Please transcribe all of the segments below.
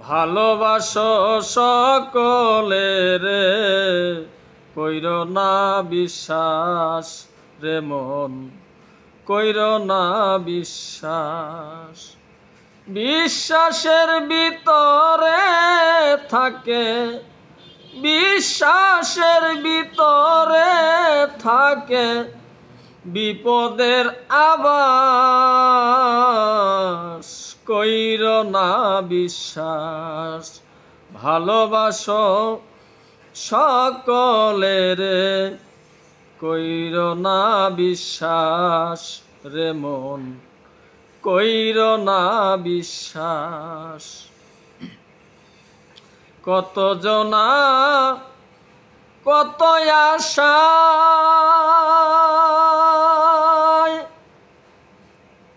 ভালোবাসো সকলে রে, কইর না বিশ্বাস রে মন, কইর না বিশ্বাস। বিশ্বাসের ভিতরে থাকে, বিশ্বাসের ভিতরে থাকে বিপদের আভাস, কইর না বিশ্বাস। ভালোবাসো সকলে রে, কইর না বিশ্বাস রে মন, কইর না বিশ্বাস। কত জনা কত আশা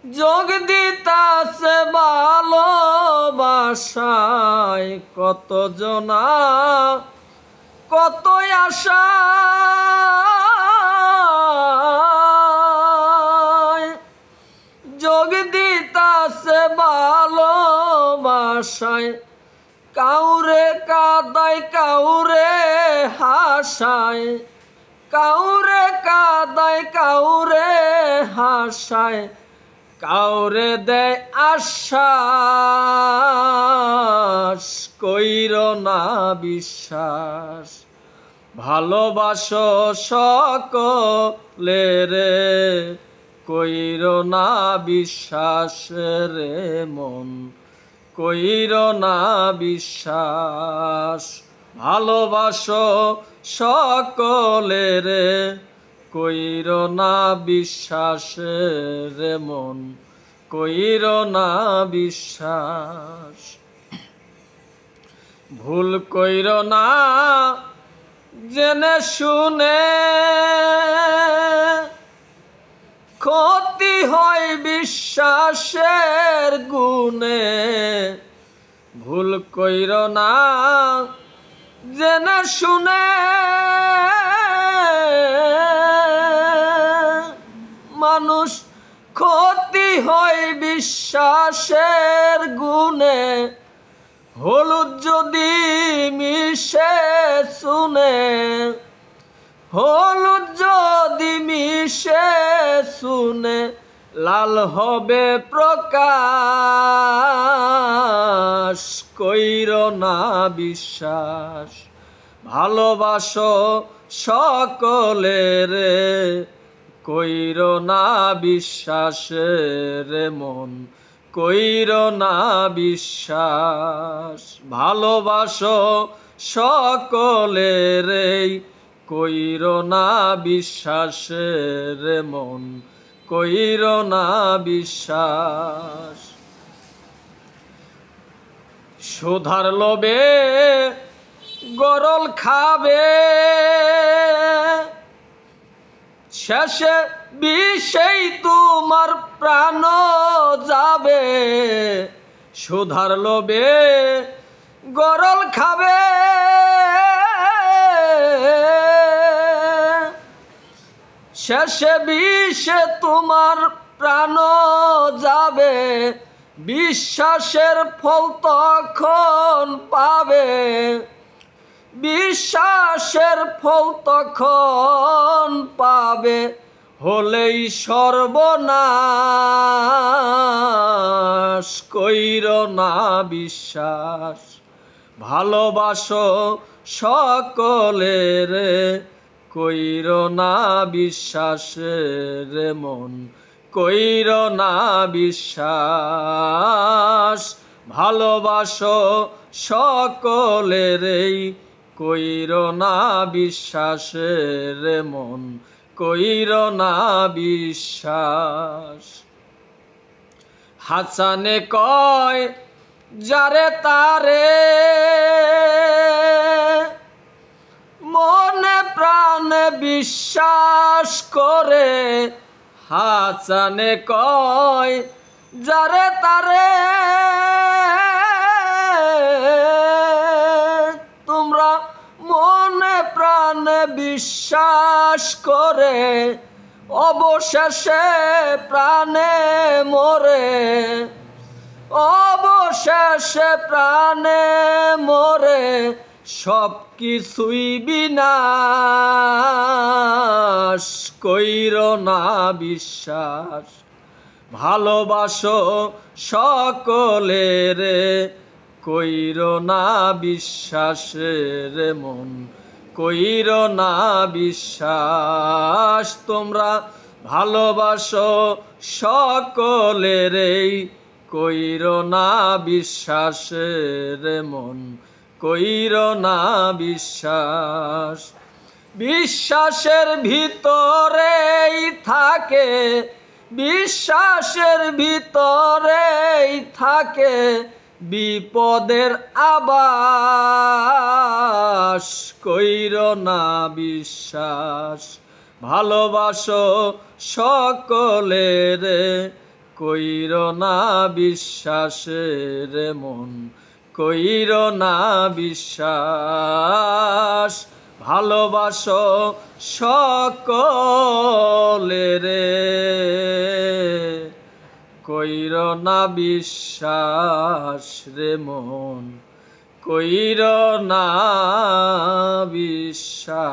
যোগ দিতাছে ভালোবাসায়, কত জনা কত আশা যোগ দিতাছে ভালোবাসায়। কাউরে কাদায় কাউরে হাসায়, কাউরে কাদায় কাউরে হাসায়, কাউরে দেয় আশ্বাস, কইর না বিশ্বাস। ভালোবাসো সকলে রে, কইর না বিশ্বাস রে মন, কইর না বিশ্বাস। ভালোবাসো সকলে রে, কইর না বিশ্বাস রে মন, কইর না বিশ্বাস। ভুল কইর না জেনে শুনে, ক্ষতি হয় বিশ্বাসের গুণে। ভুল কইর না জেনে শুনে, মানুষ ক্ষতি হয় বিশ্বাসের গুণে। হলুদ যদি মিশে শুনে, হলুদ যদি মিশে শুনে, লাল হবে প্রকাশ, কইর না বিশ্বাস। ভালোবাসো সকলে রে, কইর না বিশ্বাস রে মন, কইর না বিশ্বাস। ভালোবাসো সকলে রে, কইর না বিশ্বাস রে মন, কইর না বিশ্বাস। সুধার লোভে গরল খাবে, শেষে বিষেই তোমার প্রাণ যাবে। সুধার লোভে গরল খাবে, শেষে বিষে তোমার প্রাণ যাবে। বিশ্বাসের ফল তখন পাবে, বিশ্বাসের ফল তখন পাবে, হলেই সর্বনাশ, কইর না বিশ্বাস। ভালোবাসো সকলে রে, কইর না বিশ্বাস রে মন, কইর না বিশ্বাস। ভালোবাসো সকলে রে, কইর না বিশ্বাস রে মন, কইর না বিশ্বাস। হাসানে কয় যারে তারে, মনে প্রাণে বিশ্বাস করে। হাসানে কয় যারে তারে, তোমরা মনে প্রাণে বিশ্বাস করে। অবশেষে প্রাণে মরে, অবশেষে অবশেষে প্রাণে মরে সব কিছুই বিনাশ, কইরো না বিশ্বাস। ভালোবাসো সকলেরে, কইরো না বিশ্বাসের মন, কইরো না বিশ্বাস। তোমরা ভালোবাসো সকলেরে, কইরো না বিশ্বাসের মন, কইরো না বিশ্বাস। বিশ্বাসের ভিতরেই থাকে, বিশ্বাসের ভিতরেই থাকে বিপদের আবাস, কইরো না বিশ্বাস। ভালোবাসো সকলেরে, কইরো না বিশ্বাসের মন, কইরো না বিশ্বাস। ভালোবাসো সকলেরে, কইরো না বিশ্বাস রে মন, কইরো না বিশ্বাস।